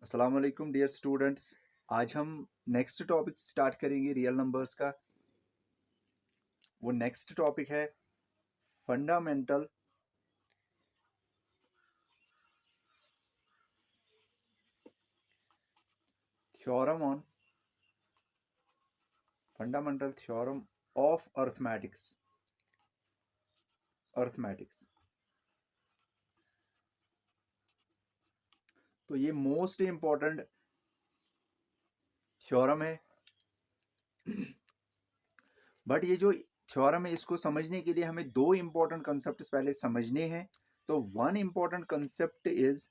अस्सलाम वालेकुम dear students. आज हम नेक्स्ट टॉपिक स्टार्ट करेंगे रियल नंबर्स का। वो नेक्स्ट टॉपिक है fundamental theorem on fundamental theorem of arithmetics. तो ये मोस्ट इम्पॉर्टेंट थ्योरम है, बट ये जो थ्योरम है इसको समझने के लिए हमें दो इम्पॉर्टेंट कंसेप्ट पहले समझने हैं। तो one important concept is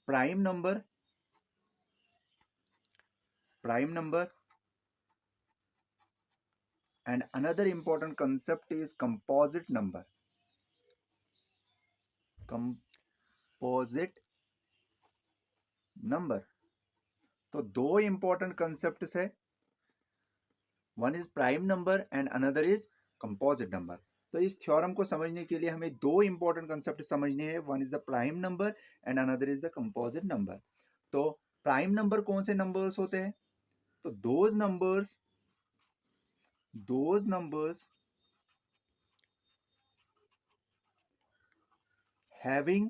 prime number and another important concept is composite number। तो दो इंपॉर्टेंट कंसेप्ट है, one is prime number and another is composite number. तो इस थ्योरम को समझने के लिए हमें दो इंपॉर्टेंट कंसेप्ट समझने हैं, one is the prime number and another is the composite number. तो प्राइम नंबर कौन से नंबर्स होते हैं? तो those numbers having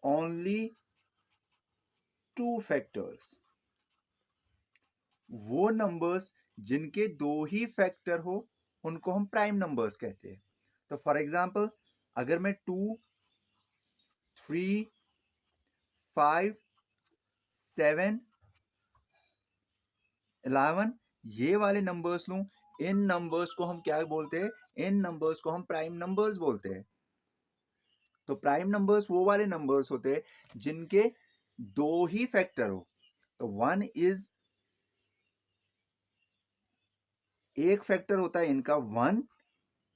only two factors, वो नंबर्स जिनके दो ही फैक्टर हो उनको हम प्राइम नंबर्स कहते हैं। तो फॉर एग्जांपल अगर मैं 2, 3, 5, 7, 11 ये वाले नंबर्स लूं, इन नंबर्स को हम क्या बोलते हैं? इन नंबर्स को हम प्राइम नंबर्स बोलते हैं। तो प्राइम नंबर्स वो वाले नंबर्स होते हैं जिनके दो ही फैक्टर हो। तो वन इज, एक फैक्टर होता है इनका वन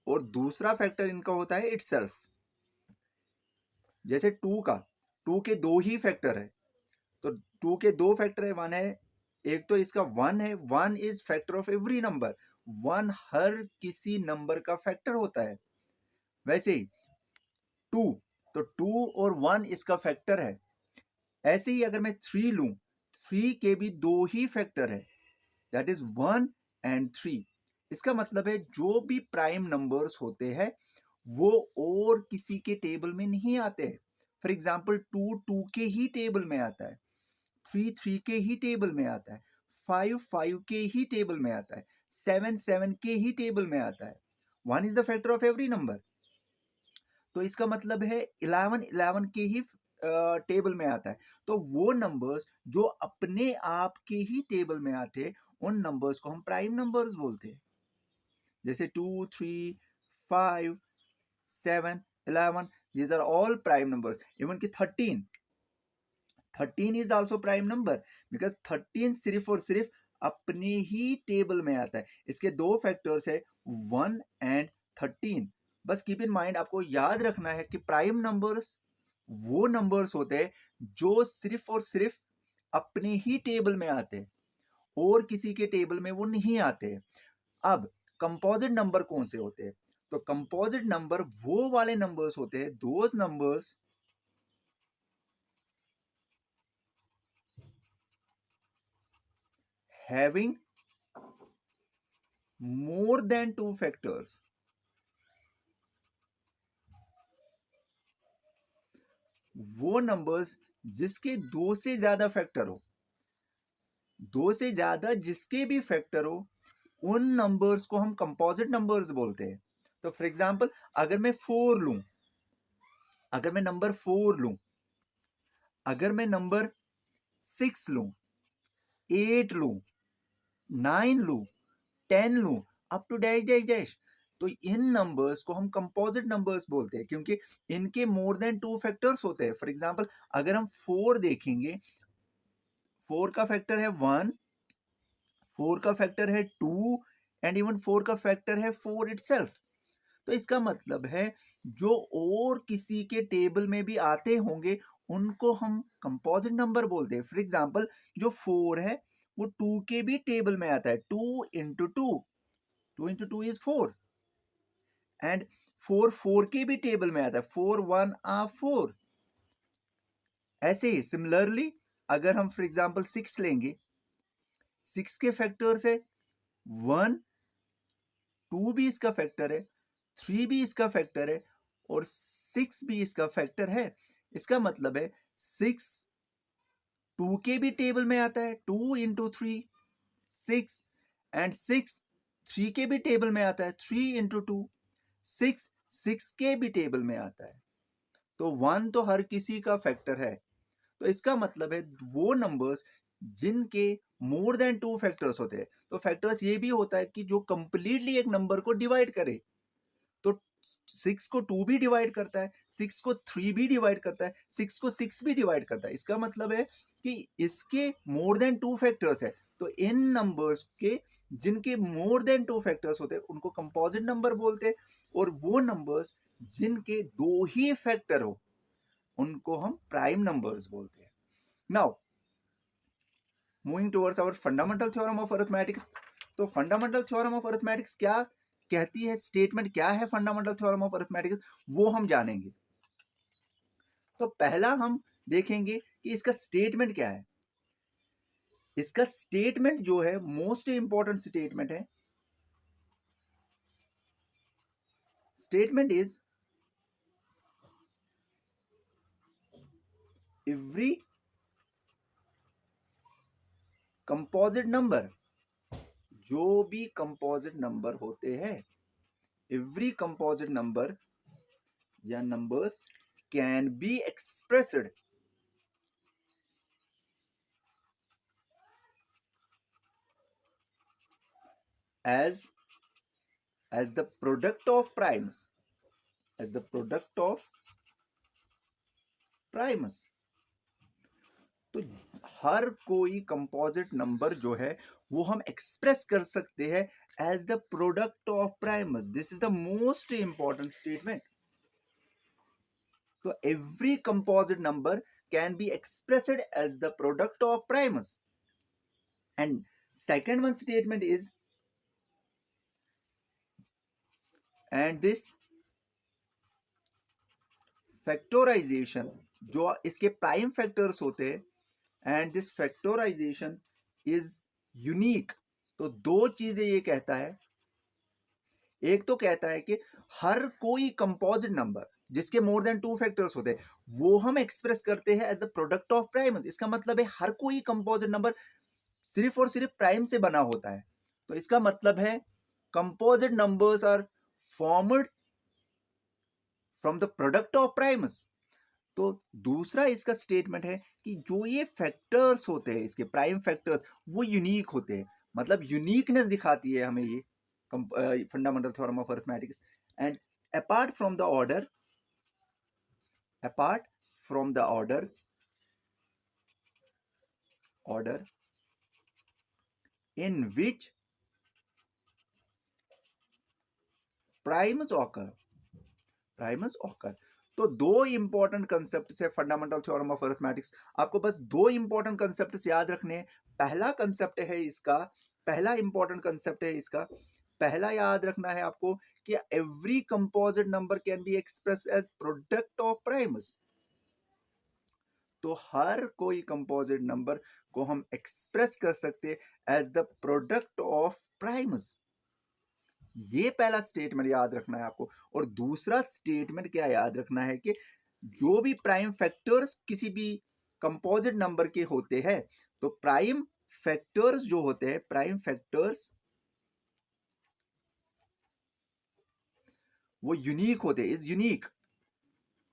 और दूसरा फैक्टर इनका होता है इटसेल्फ। जैसे टू के दो ही फैक्टर है, तो टू के दो फैक्टर है, वन है, एक तो इसका वन है, one is factor of every number, one हर किसी नंबर का फैक्टर होता है। वैसे ही टू, तो टू और वन इसका फैक्टर है। ऐसे ही अगर मैं थ्री लूं, थ्री के भी दो ही फैक्टर है, that is one and three. इसका मतलब है जो भी प्राइम नंबर्स होते हैं वो और किसी के टेबल में नहीं आते। फॉर एग्जाम्पल टू के ही टेबल में आता है, थ्री के ही टेबल में आता है, फाइव के ही टेबल में आता है, सेवन के ही टेबल में आता है। One is the factor of every number. तो इसका मतलब है 11 के ही टेबल में आता है। तो वो नंबर्स जो अपने आप के ही टेबल में आते हैं उन नंबर्स को हम प्राइम नंबर्स बोलते हैं। जैसे 2, 3, 5, 7, 11, these are all prime numbers। even कि 13 is also prime number because 13 सिर्फ और सिर्फ अपने ही टेबल में आता है। इसके दो फैक्टर्स है 1 एंड 13। बस कीप इन माइंड, आपको याद रखना है कि प्राइम नंबर्स वो नंबर्स होते हैं जो सिर्फ और सिर्फ अपने ही टेबल में आते हैं और किसी के टेबल में वो नहीं आते। अब कंपोजिट नंबर कौन से होते हैं? तो कंपोजिट नंबर वो वाले नंबर्स होते हैं, those numbers having more than two factors. वो नंबर्स जिसके दो से ज्यादा फैक्टर हो, दो से ज्यादा जिसके भी फैक्टर हो, उन नंबर्स को हम कंपोजिट नंबर्स बोलते हैं। तो फॉर एग्जांपल अगर मैं फोर लूं, अगर मैं नंबर 4 लूं, अगर मैं नंबर 6 लूं, 8 लूं, 9 लूं, 10 लूं, up to dash dash dash, तो इन नंबर्स को हम कंपोजिट नंबर्स बोलते हैं क्योंकि इनके मोर देन टू फैक्टर्स होते हैं। फॉर एग्जांपल अगर हम 4 देखेंगे, 4 का फैक्टर है 1, 4 का फैक्टर है 2 एंड इवन 4 का फैक्टर है 4 इटसेल्फ। तो इसका मतलब है जो और किसी के टेबल में भी आते होंगे उनको हम कंपोजिट नंबर बोलते हैं। फॉर एग्जांपल जो 4 है वो 2 के भी टेबल में आता है, 2 इंटू टू इज 4 एंड 4 4 के भी टेबल में आता है, 4 1 आ 4। ऐसे ही सिमिलरली अगर हम फॉर एग्जांपल 6 लेंगे, 6 के फैक्टर्स है 1, 2 भी इसका फैक्टर है, 3 भी इसका फैक्टर है और 6 भी इसका फैक्टर है। इसका मतलब है 6 2 के भी टेबल में आता है, 2 इंटू 3 6, एंड 6 3 के भी टेबल में आता है, 3 इंटू 2 6, 6 के भी टेबल में आता है। तो 1 तो हर किसी का फैक्टर है। तो इसका मतलब है वो नंबर्स जिनके मोर देन 2 फैक्टर्स होते हैं। तो फैक्टर्स ये भी होता है कि जो कंप्लीटली एक नंबर को डिवाइड करे। तो 6 को 2 भी डिवाइड करता है, 6 को 3 भी डिवाइड करता है, 6 को 6 भी डिवाइड करता है। इसका मतलब है कि इसके मोर देन 2 फैक्टर्स है। तो इन नंबर्स के जिनके मोर देन 2 फैक्टर्स होते हैं उनको कंपोजिट नंबर बोलते हैं, और वो नंबर्स जिनके 2 ही फैक्टर हो उनको हम प्राइम नंबर्स बोलते हैं। Now moving towards our fundamental theorem of arithmetics. तो फंडामेंटल थ्योरम ऑफ अरिथमेटिक्स क्या कहती है, स्टेटमेंट क्या है फंडामेंटल थ्योरम ऑफ अरिथमेटिक्स, वो हम जानेंगे। तो पहला हम देखेंगे कि इसका स्टेटमेंट क्या है। इसका स्टेटमेंट जो है मोस्ट इंपॉर्टेंट स्टेटमेंट है। Statement is every composite number, जो भी कंपोजिट नंबर होते हैं, एवरी कंपोजिट नंबर या numbers can be expressed as the product of primes, as the product of primes। तो हर कोई कंपोजिट नंबर जो है वो हम एक्सप्रेस कर सकते हैं as the product of primes. This is the most important statement. तो every composite number can be expressed as the product of primes. And second one statement is, and this factorisation, जो इसके prime factors होते हैं, and this factorisation is unique. तो दो चीजें ये कहता है, एक तो कहता है कि हर कोई कंपोजिट नंबर जिसके मोर देन 2 फैक्टर्स होते हैं वो हम एक्सप्रेस करते हैं as the product of primes. इसका मतलब है हर कोई कंपोजिट नंबर सिर्फ और सिर्फ प्राइम से बना होता है। तो इसका मतलब है composite numbers are formed from the product of primes. तो दूसरा इसका स्टेटमेंट है कि जो ये फैक्टर्स होते हैं, इसके प्राइम फैक्टर्स, वो यूनिक होते हैं। मतलब यूनिकनेस दिखाती है हमें ये fundamental theorem of arithmetics. And apart from the order, apart from the order in which primes occur। तो दो इंपॉर्टेंट कंसेप्ट है फंडामेंटल थ्योरम ऑफ अरिथमेटिक्स। आपको बस दो इंपॉर्टेंट कंसेप्ट याद रखने हैं। पहला कंसेप्ट है इसका, पहला इंपॉर्टेंट कंसेप्ट है इसका, पहला याद रखना है आपको कि every composite number can be express as product of primes. तो हर कोई कंपोजिट नंबर को हम एक्सप्रेस कर सकते as the product of primes. ये पहला स्टेटमेंट याद रखना है आपको। और दूसरा स्टेटमेंट क्या याद रखना है कि जो भी प्राइम फैक्टर्स किसी भी कंपोजिट नंबर के होते हैं, तो प्राइम फैक्टर्स जो होते हैं, प्राइम फैक्टर्स वो यूनिक होते हैं, इज यूनिक।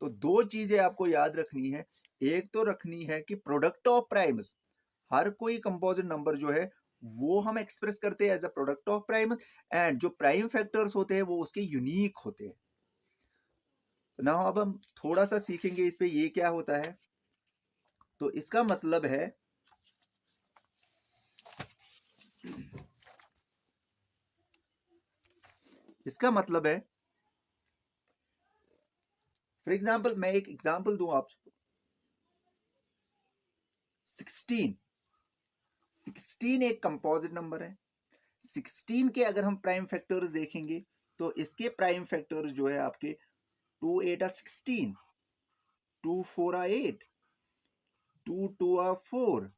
तो दो चीजें आपको याद रखनी है। एक तो रखनी है कि प्रोडक्ट ऑफ प्राइम्स, हर कोई कंपोजिट नंबर जो है वो हम एक्सप्रेस करते हैं as a product of primes, and जो प्राइम फैक्टर्स होते हैं वो उसके यूनिक होते हैं। ना अब हम थोड़ा सा सीखेंगे इस पे ये क्या होता है। तो इसका मतलब है, इसका मतलब है फॉर एग्जाम्पल, मैं एक एग्जाम्पल दूं आपको। 16 एक कंपोजिट नंबर है। 16 के अगर हम प्राइम फैक्टर्स देखेंगे तो इसके प्राइम फैक्टर जो है आपके 2 8 16, 2 4 8, 2 2 4,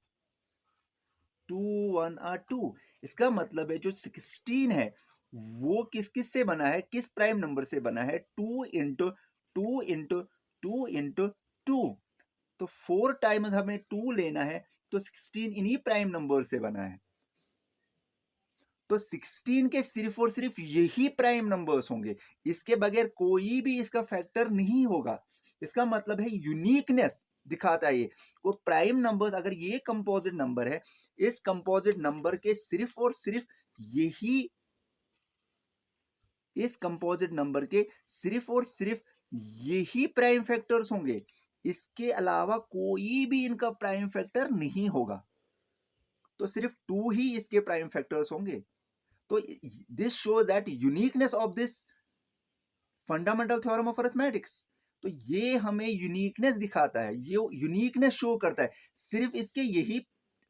2 1 2। इसका मतलब है जो 16 है वो किस किस से बना है, किस प्राइम नंबर से बना है, 2 इंटू 2 इंटू 2 इंटू 2। तो 4 टाइम्स हमें 2 लेना है, तो 16 इन्हीं प्राइम नंबर से बना है। तो 16 के सिर्फ और सिर्फ यही प्राइम नंबर्स होंगे, इसके बगैर कोई भी इसका फैक्टर नहीं होगा। इसका मतलब है यूनिकनेस दिखाता है ये। वो प्राइम नंबर्स, अगर ये कंपोजिट नंबर है, इस कंपोजिट नंबर के सिर्फ और सिर्फ यही, इस कंपोजिट नंबर के सिर्फ और सिर्फ यही प्राइम फैक्टर्स होंगे, इसके अलावा कोई भी इनका प्राइम फैक्टर नहीं होगा। तो सिर्फ 2 ही इसके प्राइम फैक्टर्स होंगे। तो this shows that uniqueness of this fundamental theorem of arithmetics. तो ये हमें यूनिकनेस दिखाता है, ये यूनिकनेस शो करता है, सिर्फ इसके यही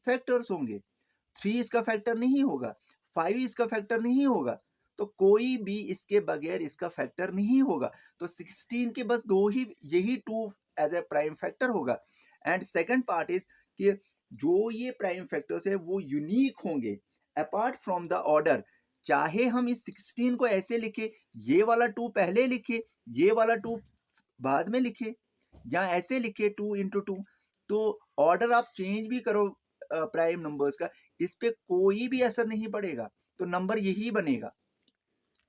फैक्टर्स होंगे। 3 इसका फैक्टर नहीं होगा, 5 इसका फैक्टर नहीं होगा, तो कोई भी इसके बगैर इसका फैक्टर नहीं होगा। तो 16 के बस दो ही, यही 2 एज ए प्राइम फैक्टर होगा। एंड सेकंड पार्ट इज कि जो ये प्राइम फैक्टर्स है वो यूनिक होंगे अपार्ट फ्रॉम द ऑर्डर। चाहे हम इस 16 को ऐसे लिखे, ये वाला 2 पहले लिखे, ये वाला 2 बाद में लिखे, या ऐसे लिखे 2 इंटू 2, तो ऑर्डर आप चेंज भी करो प्राइम नंबर्स का, इस पे कोई भी असर नहीं पड़ेगा, तो नंबर यही बनेगा।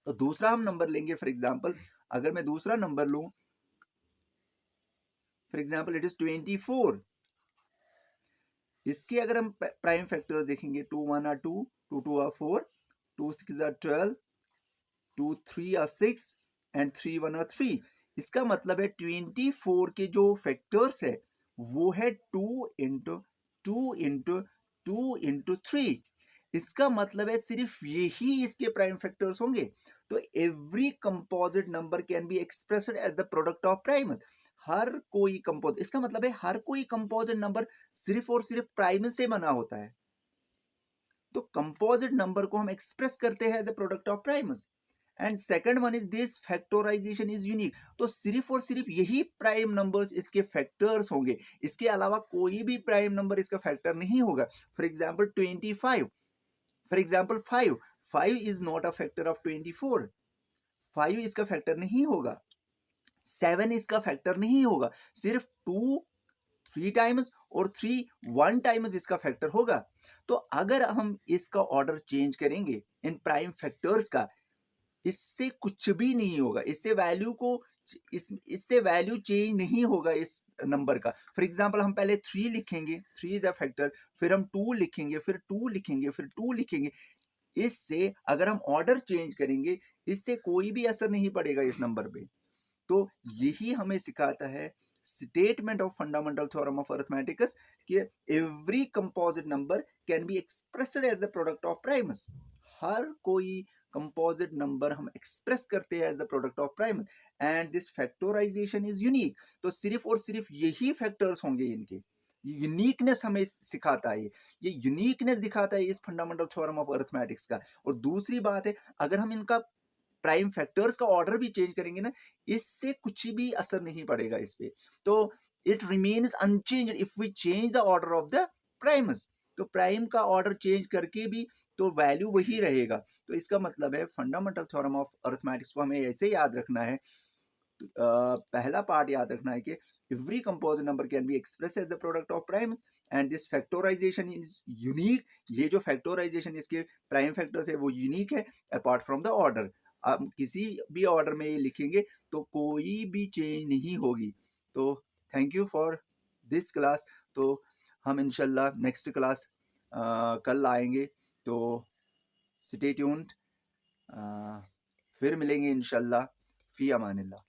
तो दूसरा हम नंबर लेंगे, फॉर एग्जांपल अगर मैं दूसरा नंबर लूं, फॉर एग्जांपल इट इज 24। इसके अगर हम प्राइम फैक्टर्स देखेंगे, 2 1 are 2, 2 2 are 4, 2 6 are 12, 2 3 are 6 and 3 1 are 3। इसका मतलब है 24 के जो फैक्टर्स है वो है 2 इंटू 2 इंटू 2 इंटू 3। इसका मतलब है सिर्फ यही इसके प्राइम फैक्टर्स होंगे। तो every composite number can be expressed as the product of primes. हर कोई कंपोजिट, इसका मतलब है हर कोई कंपोजिट नंबर सिर्फ और सिर्फ प्राइम से बना होता है। तो कंपोजिट नंबर को हम एक्सप्रेस करते हैं as a product of primes. And second one is this factorisation is unique. तो सिर्फ और सिर्फ यही प्राइम नंबर्स इसके फैक्टर्स होंगे, इसके अलावा कोई भी प्राइम नंबर इसका फैक्टर नहीं होगा। For example 25, for example 5 is not a factor of 24, 5 इसका फैक्टर नहीं होगा, 7 इसका फैक्टर नहीं होगा, सिर्फ 2 3 टाइम्स और 3 1 टाइम्स इसका फैक्टर होगा। तो अगर हम इसका ऑर्डर चेंज करेंगे इन प्राइम फैक्टर्स का, इससे कुछ भी नहीं होगा, इससे वैल्यू को, इससे वैल्यू चेंज नहीं होगा इस नंबर का। फॉर एग्जांपल हम पहले 3 लिखेंगे, 3 इज अ फैक्टर, फिर हम 2 लिखेंगे, फिर 2 लिखेंगे, फिर 2 लिखेंगे। इससे अगर हम ऑर्डर चेंज करेंगे, इससे कोई भी असर नहीं पड़ेगा इस नंबर पे। तो यही हमें सिखाता है statement of fundamental theorem of arithmetics कि every composite number can be expressed as the product of primes. हर कोई कंपोजिट नंबर हम एक्सप्रेस करते हैं as the product of primes, and this factorisation is unique. तो सिर्फ और सिर्फ यही फैक्टर्स होंगे इनके। यूनिकनेस हमें सिखाता है, ये यूनिकनेस दिखाता है इस फंडामेंटल थ्योरम ऑफ अरिथमेटिक्स का। और दूसरी बात है, अगर हम इनका प्राइम फैक्टर्स का ऑर्डर भी चेंज करेंगे ना, इससे कुछ भी असर नहीं पड़ेगा इस पे। तो it remains unchanged if we change the order of the primes. तो प्राइम का ऑर्डर चेंज करके भी तो वैल्यू वही रहेगा। तो इसका मतलब है फंडामेंटल थ्योरम ऑफ अरिथमेटिक्स को हमें ऐसे याद रखना है। पहला पार्ट याद रखना है कि every composite number can be express as the product of primes, and this factorisation is unique. ये जो फैक्टराइजेशन इसके प्राइम फैक्टर्स है वो यूनिक है अपार्ट फ्रॉम द ऑर्डर। आप किसी भी ऑर्डर में ये लिखेंगे तो कोई भी चेंज नहीं होगी। तो thank you for this class. तो हम इंशाल्लाह नेक्स्ट क्लास कल आएंगे, तो स्टे ट्यून्ड। फिर मिलेंगे इंशाल्लाह। फी अमानिल्लाह।